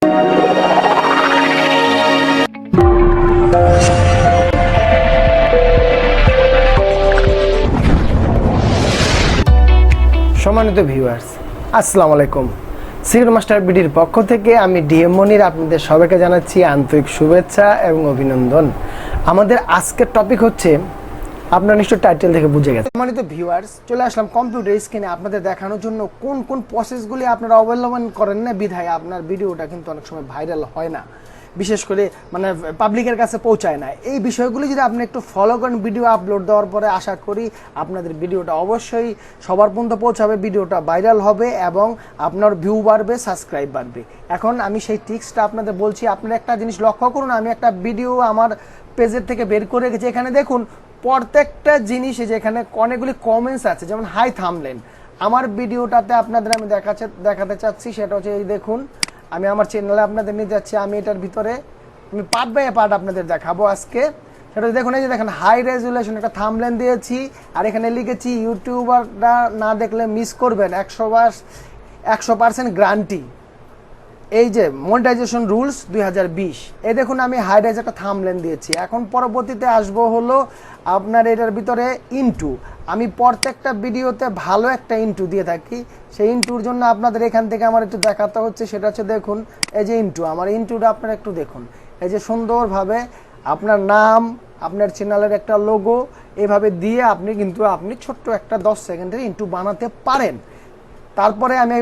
সম্মানিত ভিউয়ার্স, আসসালামু আলাইকুম। সিক্রেট মাস্টার বিডির পক্ষ থেকে আমি ডিএম মনির আপনাদের সবাইকে জানাচ্ছি আন্তরিক শুভেচ্ছা এবং অভিনন্দন। আমাদের আজকের টপিক হচ্ছে, আপনারা নিশ্চয় টাইটেল থেকে বুঝে গেছেন। সম্মানিত ভিউয়ার্স, চলে আসলাম কম্পিউটার স্ক্রিনে আপনাদের দেখানোর জন্য কোন কোন প্রসেসগুলি আপনারা অবলম্বন করেন না বিধায় আপনার ভিডিওটা কিন্তু অনেক সময় ভাইরাল হয় না, বিশেষ করে মানে পাবলিকের কাছে পৌঁছায় না। এই বিষয়গুলি যদি আপনি একটু ফলো করেন ভিডিও আপলোড দেওয়ার পরে, আশা করি আপনাদের ভিডিওটা অবশ্যই সবার পর্যন্ত পৌঁছাবে, ভিডিওটা ভাইরাল হবে এবং আপনার ভিউ বাড়বে, সাবস্ক্রাইব বাড়বে। এখন আমি সেই টিপসটা আপনাদের বলছি। আপনারা একটা জিনিস লক্ষ্য করুন, আমি একটা ভিডিও আমার পেজের থেকে বের করে রেখেছি। এখানে দেখুন প্রত্যেকটা জিনিসে যেখানে অনেকগুলি কমেন্টস আছে, যেমন হাই থাম্বনেল। আমার ভিডিওটাতে আপনাদের আমি দেখাতে চাচ্ছি, সেটা হচ্ছে এই দেখুন, আমি আমার চ্যানেলে আপনাদের নিয়ে যাচ্ছি। আমি এটার ভিতরে আমি পার্ট বাই পার্ট আপনাদের দেখাবো আজকে। সেটা দেখুন, এই যে দেখেন হাই রেজুলেশন একটা থাম্বনেল দিয়েছি, আর এখানে লিখেছি ইউটিউবাররা না দেখলে মিস করবেন 100% গ্যারান্টি। এই যে মনিটাইজেশন রুলস 2020, এই দেখুন আমি হাই রেজ একটা থাম্বনেল দিয়েছি। এখন পরবর্তীতে আসবো হলো আপনার এটার ভিতরে ইন্টু। আমি প্রত্যেকটা ভিডিওতে ভালো একটা ইন্টু দিয়ে থাকি। সেই ইন্টুর জন্য আপনাদের এখান থেকে আমার একটু দেখাতে হচ্ছে, সেটা হচ্ছে দেখুন এই যে ইন্টু, আমার ইন্টুটা আপনারা একটু দেখুন। এই যে সুন্দরভাবে আপনার নাম, আপনার চ্যানেলের একটা লোগো এভাবে দিয়ে আপনি ছোট্ট একটা 10 সেকেন্ডের ইন্টু বানাতে পারেন। তারপরে আমি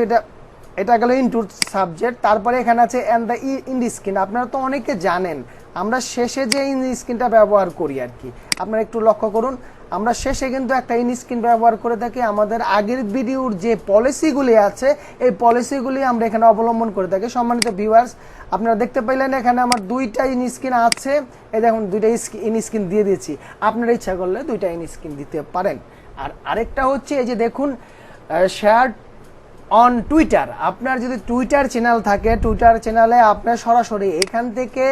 এটা গেল ইনটুর সাবজেক্ট। তারপরে এখানে আছে এন্ড দ্য ইন্ড স্ক্রিন। আপনারা তো অনেকে জানেন আমরা শেষে যে ইন স্ক্রিনটা ব্যবহার করি আর কি, আপনারা একটু লক্ষ্য করুন, আমরা শেষে কিন্তু একটা ইন স্ক্রিন ব্যবহার করে থাকি। আমাদের আগের ভিডিওর যে পলিসিগুলি আছে, এই পলিসিগুলি আমরা এখানে অবলম্বন করে থাকি। সম্মানিত ভিউয়ার্স, আপনারা দেখতে পাইলেন এখানে আমার দুইটা ইন স্ক্রিন আছে। এই দেখুন দুইটা ইন স্ক্রিন দিয়ে দিয়েছি। আপনারা ইচ্ছা করলে দুইটা ইন স্ক্রিন দিতে পারেন। আর আরেকটা হচ্ছে এই যে দেখুন শেয়ার অন টুইটার। আপনার যদি টুইটার চ্যানেল থাকে, টুইটার চ্যানেলে আপনার সরাসরি এখান থেকে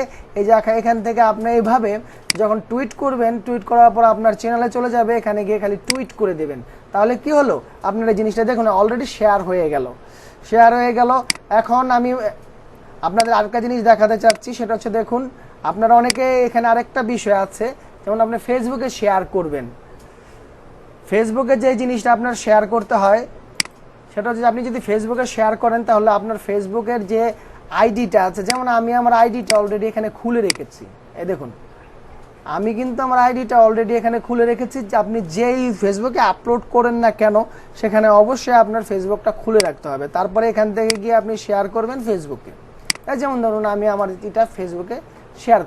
এখান থেকে আপনি এইভাবে যখন টুইট করবেন, টুইট করার পর আপনার চ্যানেলে চলে যাবে, এখানে গিয়ে খালি টুইট করে দেবেন। তাহলে কি হলো, আপনার এই জিনিসটা দেখুন অলরেডি শেয়ার হয়ে গেল। এখন আমি আপনাদের আরেকটা জিনিস দেখাতে চাচ্ছি, সেটা হচ্ছে দেখুন, আপনারা অনেকে এখানে আরেকটা বিষয় আছে, যেমন আপনি ফেসবুকে শেয়ার করবেন। ফেসবুকে যে জিনিসটা আপনার শেয়ার করতে হয়, সেটা হচ্ছে আপনি যদি ফেসবুকে শেয়ার করেন, তাহলে আপনার ফেসবুকের যে আইডিটা আছে, যেমন আমি আমার আইডিটা অলরেডি এখানে খুলে রেখেছি। এই দেখুন আমি কিন্তু আমার আইডিটা অলরেডি এখানে খুলে রেখেছি। যে আপনি যেই ফেসবুকে আপলোড করেন না কেন, সেখানে অবশ্যই আপনার ফেসবুকটা খুলে রাখতে হবে। তারপরে এখান থেকে গিয়ে আপনি শেয়ার করবেন ফেসবুকে। যেমন ধরুন আমি আমার এটা ফেসবুকে শেয়ার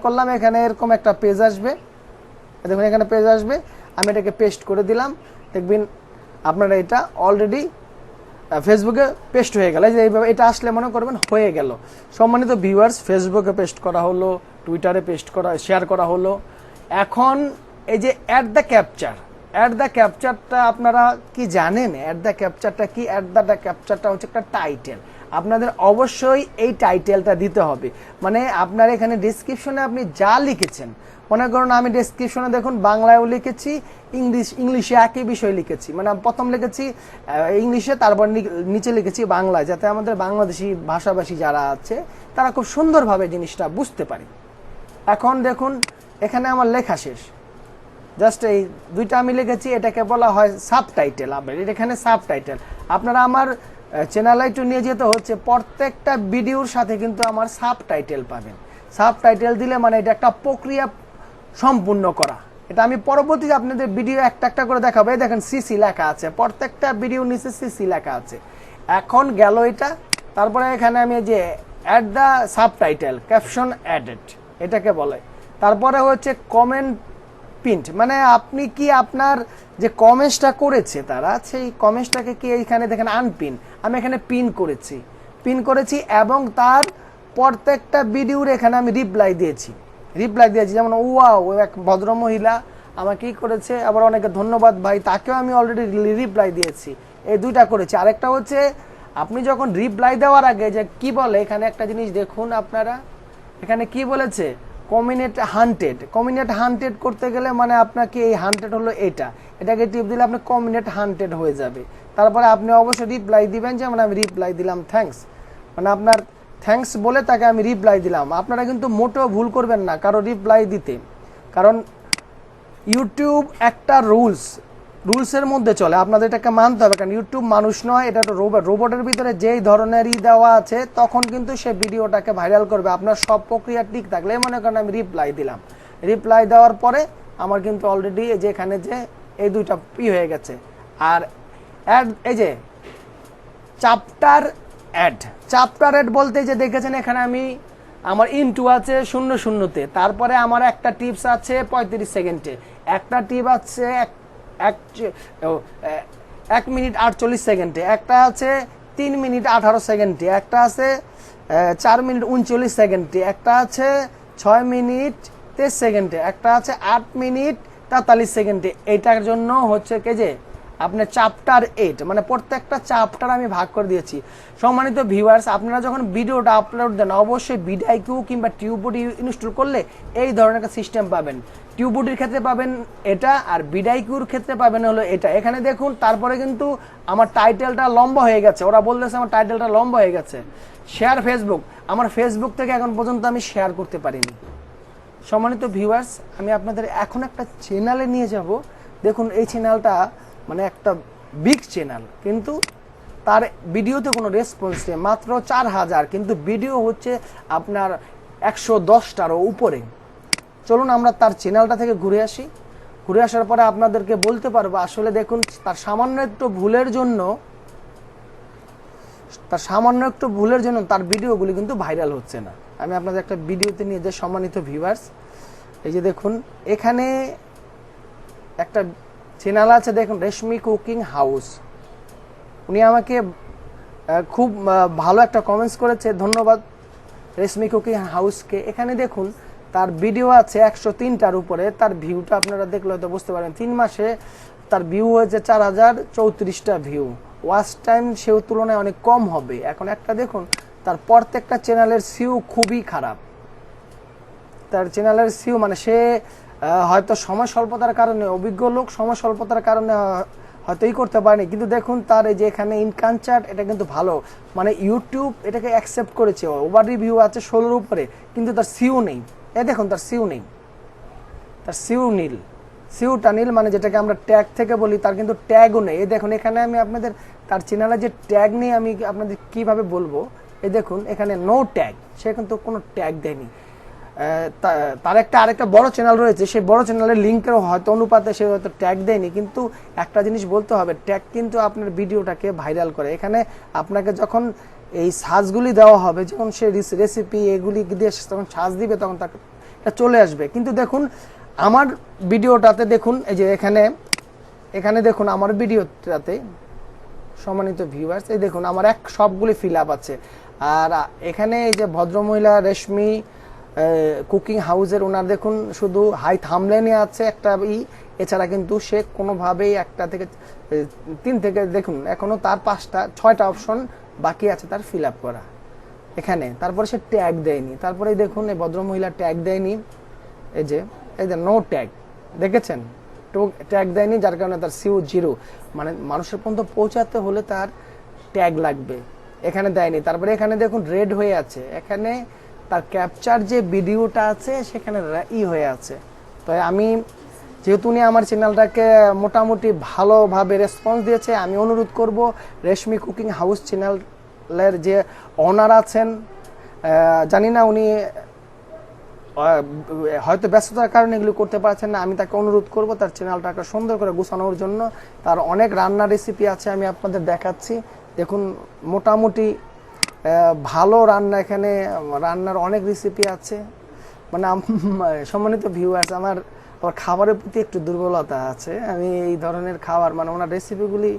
করলাম, এখানে এরকম একটা পেজ আসবে। দেখুন এখানে পেজ আসবে, আমি এটাকে পেস্ট করে দিলাম। দেখবেন আপনারা এটা অলরেডি ফেসবুকে পেস্ট হয়ে গেল। এইভাবে এটা আসলে মনে করবেন হয়ে গেল। সম্মানিত ভিউয়ার্স, ফেসবুকে পেস্ট করা হলো, টুইটারে শেয়ার করা হলো। এখন এই যে অ্যাড দ্য ক্যাপচারটা আপনারা কি জানেন? অ্যাড দ্য ক্যাপচারটা কি? অ্যাড দ্য ক্যাপচারটা হচ্ছে একটা টাইটেল। আপনাদের অবশ্যই এই টাইটেলটা দিতে হবে। মানে আপনার এখানে ডেসক্রিপশনে আপনি যা লিখেছেন, মনে করুন আমি ডেসক্রিপশনে দেখুন বাংলায়ও লিখেছি, ইংলিশে একই বিষয় লিখেছি। মানে প্রথম লিখেছি ইংলিশে, তারপর নিচে লিখেছি বাংলায়, যাতে আমাদের বাংলাদেশি ভাষাভাষী যারা আছে তারা খুব সুন্দরভাবে জিনিসটা বুঝতে পারে। এখন দেখুন এখানে আমার লেখা শেষ, জাস্ট এই দুইটা আমি লিখেছি, এটাকে বলা হয় সাবটাইটেল। এখানে সাবটাইটেল আপনারা আমার চ্যানেলে একটু নিয়ে যেতে হচ্ছে, প্রত্যেকটা ভিডিওর সাথে কিন্তু আমার সাবটাইটেল পাবেন। সাবটাইটেল দিলে মানে এটা একটা প্রক্রিয়া সম্পূর্ণ করা। এটা আমি পরবর্তীতে আপনাদের ভিডিও একটা করে দেখাবো। এই দেখেন সিসি লেখা আছে, প্রত্যেকটা ভিডিও নিচে সিসি লেখা আছে। এখন গেল এটা। তারপরে এখানে আমি যে add the subtitle caption added এটাকে বলে। তারপরে হচ্ছে কমেন্ট পিন্ট, মানে আপনি কি আপনার যে কমেন্টসটা করেছে তারা, সেই কমেন্টসটাকে কি এইখানে দেখেন আনপিন, আমি এখানে পিন করেছি এবং তার প্রত্যেকটা ভিডিওর এখানে আমি রিপ্লাই দিয়েছি। যেমন ওয়াও, এক ভদ্রমহিলা আমাকে কি করেছে, আবার অনেকে ধন্যবাদ ভাই, তাকেও আমি অলরেডি রিপ্লাই দিয়েছি। এই দুইটা করেছি। আরেকটা হচ্ছে আপনি যখন রিপ্লাই দেওয়ার আগে যে কি বলে, এখানে একটা জিনিস দেখুন আপনারা, এখানে কি বলেছে, কমিউনিট হান্টেড করতে গেলে মানে আপনাকে এই হান্টেড হলো এটাকে টিপ দিলে আপনি কমিউনিট হান্টেড হয়ে যাবে। তারপরে আপনি অবশ্যই রিপ্লাই দিবেন, যেমন আমি রিপ্লাই দিলাম থ্যাঙ্কস। মানে আপনার থ্যাঙ্কস বলে তাকে আমি রিপ্লাই দিলাম। আপনারা কিন্তু মোটেও ভুল করবেন না কারো রিপ্লাই দিতে, কারণ ইউটিউব একটা রুলসের মধ্যে চলে, আপনাদের এটাকে মানতে হবে। কারণ ইউটিউব মানুষ নয়, এটা তো রোবটের ভিতরে যেই ধরনেরই দেওয়া আছে তখন কিন্তু সে ভিডিওটাকে ভাইরাল করবে। আপনার সব প্রক্রিয়া ঠিক থাকলে মনে করেন আমি রিপ্লাই দিলাম, রিপ্লাই দেওয়ার পরে আমার কিন্তু অলরেডি এই যে এখানে যে এই দুইটা হয়ে গেছে। আর অ্যাড, এই যে চ্যাপ্টার অ্যাড বলতে যে দেখেছেন এখানে আমি আমার ইনটু আছে 00-তে, তারপরে আমার একটা টিপস আছে 35 সেকেন্ডে, একটা টিপ আছে 1 মিনিট 48 সেকেন্ডে, একটা আছে 3 মিনিট 18 সেকেন্ডে, একটা আছে 4 মিনিট 39 সেকেন্ডে, একটা আছে 6 মিনিট 23 সেকেন্ডে, একটা আছে 8 মিনিট 43 সেকেন্ডে। এটার জন্য হচ্ছে কে যে আপনার চ্যাপ্টার 8, মানে প্রত্যেকটা চ্যাপ্টার আমি ভাগ করে দিয়েছি। সম্মানিত ভিউয়ার্স, আপনারা যখন ভিডিওটা আপলোড দেন অবশ্যই ভিডিআইকিউ কিংবা টিউববুডি ইনস্টল করলে এই ধরনের একটা সিস্টেম পাবেন। টিউববুডির ক্ষেত্রে পাবেন এটা, আর ভিডিআইকিউর ক্ষেত্রে পাবেন হলো এটা। এখানে দেখুন তারপরে কিন্তু আমার টাইটেলটা লম্বা হয়ে গেছে, ওরা বলতেছে আমার টাইটেলটা লম্বা হয়ে গেছে। শেয়ার ফেসবুক, আমার ফেসবুক থেকে এখন পর্যন্ত আমি শেয়ার করতে পারিনি। সম্মানিত ভিউয়ার্স, আমি আপনাদের এখন একটা চ্যানেলে নিয়ে যাব। দেখুন এই চ্যানেলটা মানে একটা বিগ চ্যানেল, কিন্তু তার ভিডিওতে কোনো রেসপন্স নেই, মাত্র 4000, কিন্তু ভিডিও হচ্ছে আপনার 110টারও উপরে। চলুন আমরা তার চ্যানেলটা থেকে ঘুরে আসি। ঘুরে আসার পরে আপনাদেরকে বলতে পারবো আসলে দেখুন তার সামান্য একটু ভুলের জন্য তার ভিডিওগুলি কিন্তু ভাইরাল হচ্ছে না। আমি আপনাদের একটা ভিডিওতে নিয়ে যে সম্মানিত ভিউয়ার্স, এই যে দেখুন এখানে একটা চ্যানেল আছে, দেখুন রেশমি কুকিং হাউস। উনি আমাকে খুব ভালো একটা কমেন্টস করেছে, ধন্যবাদ রেশমি কুকিং হাউসকে। এখানে দেখুন তার ভিডিও আছে 103টার উপরে, তার ভিউটা আপনারা দেখলে হয়তো বুঝতে পারেন। 3 মাসে তার ভিউ হয়েছে 4034টা ভিউ। ওয়াচ টাইম সেও তুলনায় অনেক কম হবে। এখন একটা দেখুন তার প্রত্যেকটা চ্যানেলের সিউ খুবই খারাপ। তার চ্যানেলের সিউ মানে সে হয়তো সময় স্বল্পতার কারণে, অভিজ্ঞ লোক সময় স্বল্পতার কারণে হয়তো করতে পারেনি, কিন্তু দেখুন তার এই যে এখানে ইনকাম চার্ট এটা কিন্তু ভালো, মানে ইউটিউব এটাকে অ্যাকসেপ্ট করেছে। ওভার রিভিউ আছে 16-র উপরে, কিন্তু তার সিউ নেই। এই দেখুন তার সিউ নেই, তার সিউটা নীল, মানে যেটাকে আমরা ট্যাগ থেকে বলি, তার কিন্তু ট্যাগও নেই। এই দেখুন এখানে আমি আপনাদের তার চ্যানেলে যে ট্যাগ নেই আমি আপনাদের কিভাবে বলবো, এই দেখুন এখানে নো ট্যাগ, সে কিন্তু কোনো ট্যাগ দেয়নি। তার আরেকটা বড় চ্যানেল রয়েছে, সেই বড় চ্যানেলের লিঙ্কের হয়তো অনুপাতে সে হয়তো ট্যাগ দেয়নি, কিন্তু একটা জিনিস বলতে হবে, ট্যাগ কিন্তু আপনার ভিডিওটাকে ভাইরাল করে। এখানে আপনাকে যখন এই সার্চগুলি দেওয়া হবে, যখন সে রেসিপি এগুলি দিয়ে তখন সার্চ দিবে তখন তাকে এটা চলে আসবে। কিন্তু দেখুন আমার ভিডিওটাতে দেখুন, এই যে এখানে দেখুন আমার ভিডিওটাতে সম্মানিত ভিউয়ার্স, এই দেখুন আমার সবগুলি ফিল আপ আছে। আর এখানে এই যে ভদ্রমহিলা রেশমি কুকিং হাউসের ওনার দেখুন শুধু হাই থামলেনে আছে একটা এছাড়া কিন্তু সে কোনোভাবেই একটা থেকে 3 থেকে দেখুন এখনো তার 6টা অপশন বাকি আছে তার ফিল আপ করা এখানে। তারপরে সে ট্যাগ দেয়নি, তারপরে দেখুন এই ভদ্রমহিলা ট্যাগ দেয়নি, এই যে নো ট্যাগ, দেখেছেন ট্যাগ দেয়নি, যার কারণে তার সিউ 0, মানে মানুষের পর্যন্ত পৌঁছাতে হলে তার ট্যাগ লাগবে, এখানে দেয়নি। তারপরে এখানে দেখুন রেড হয়ে আছে, এখানে তার ক্যাপচার যে ভিডিওটা আছে সেখানে হয়ে আছে। তো আমি যেহেতু উনি আমার চ্যানেলটাকে মোটামুটি ভালোভাবে রেসপন্স দিয়েছে, আমি অনুরোধ করব রেশমি কুকিং হাউস চ্যানেলের যে ওনার আছেন, জানি না উনি হয়তো ব্যস্ততার কারণে এগুলো করতে পারছেন না, আমি তাকে অনুরোধ করব তার চ্যানেলটাকে সুন্দর করে গুছানোর জন্য। তার অনেক রান্নার রেসিপি আছে, আমি আপনাদের দেখাচ্ছি। দেখুন মোটামুটি ভালো রান্না, এখানে রান্নার অনেক রেসিপি আছে। মানে সম্মানিত ভিউয়ার্স, আমার খাবারের প্রতি একটু দুর্বলতা আছে, আমি এই ধরনের খাবার মানে ওনার রেসিপিগুলি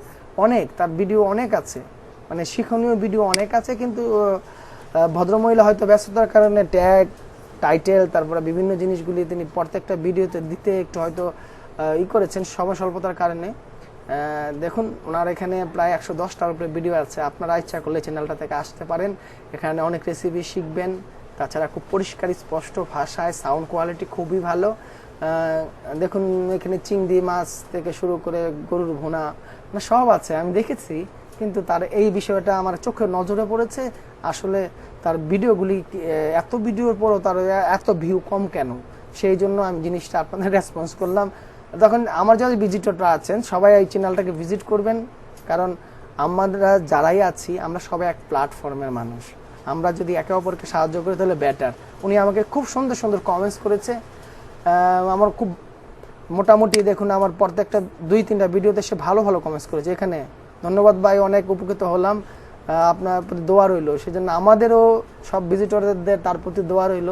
অনেক, তার ভিডিও অনেক আছে, মানে শিক্ষণীয় ভিডিও অনেক আছে, কিন্তু ভদ্রমহিলা হয়তো ব্যস্ততার কারণে ট্যাগ টাইটেল তারপরে বিভিন্ন জিনিসগুলি তিনি প্রত্যেকটা ভিডিওতে দিতে একটু হয়তো করেছেন সময় স্বল্পতার কারণে। দেখুন ওনার এখানে প্রায় 110টার উপরে ভিডিও আছে, আপনারা ইচ্ছা করলে চ্যানেলটা থেকে আসতে পারেন, এখানে অনেক রেসিপি শিখবেন। তাছাড়া খুব পরিষ্কার স্পষ্ট ভাষায়, সাউন্ড কোয়ালিটি খুবই ভালো। দেখুন এখানে চিংড়ি মাছ থেকে শুরু করে গরুর ভুনা সব আছে, আমি দেখেছি, কিন্তু তার এই বিষয়টা আমার চোখে নজরে পড়েছে, আসলে তার ভিডিওগুলি এত ভিডিওর পরও তার এত ভিউ কম কেন, সেই জন্য আমি জিনিসটা আপনাদের রেসপন্স করলাম। তখন আমার যারা ভিজিটররা আছেন সবাই এই চ্যানেলটাকে ভিজিট করবেন, কারণ আমরা যারাই আছি আমরা সবাই এক প্ল্যাটফর্মের মানুষ। আমরা যদি একে অপরকে সাহায্য করি তাহলে বেটার। উনি আমাকে খুব সুন্দর সুন্দর কমেন্টস করেছে, আমার খুব মোটামুটি দেখুন আমার প্রত্যেকটা 2-3টা ভিডিওতে সে ভালো ভালো কমেন্টস করেছে। এখানে ধন্যবাদ ভাই, অনেক উপকৃত হলাম, আপনার প্রতি দোয়া রইল। সেজন্য আমাদেরও সব ভিজিটরদের তার প্রতি দোয়া রইল,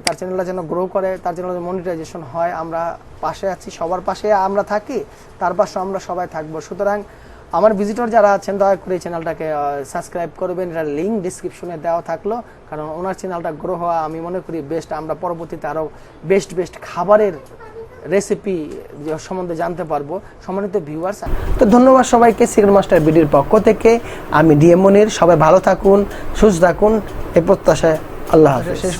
তার চ্যানেলটা যেন গ্রো করে, তার চ্যানেলে মনিটাইজেশন হয়। আমরা পাশে আছি, সবার পাশে আমরা থাকি, তার পাশে আমরা সবাই থাকবো। সুতরাং আমার ভিজিটর যারা আছেন দয়া করে চ্যানেলটাকে সাবস্ক্রাইব করবেন, এটা লিঙ্ক ডিসক্রিপশনে দেওয়া থাকলো, কারণ ওনার চ্যানেলটা গ্রো হওয়া আমি মনে করি বেস্ট। আমরা পরবর্তীতে আরও বেস্ট খাবারের রেসিপি সম্বন্ধে জানতে পারবো। সম্মানিত ভিউয়ার্স, তো ধন্যবাদ সবাইকে। সিক্রেট মাস্টার বিডির পক্ষ থেকে আমি ডিএম মনির, সবাই ভালো থাকুন, সুস্থ থাকুন এই প্রত্যাশায়। আল্লাহ হাফেজ। শেষ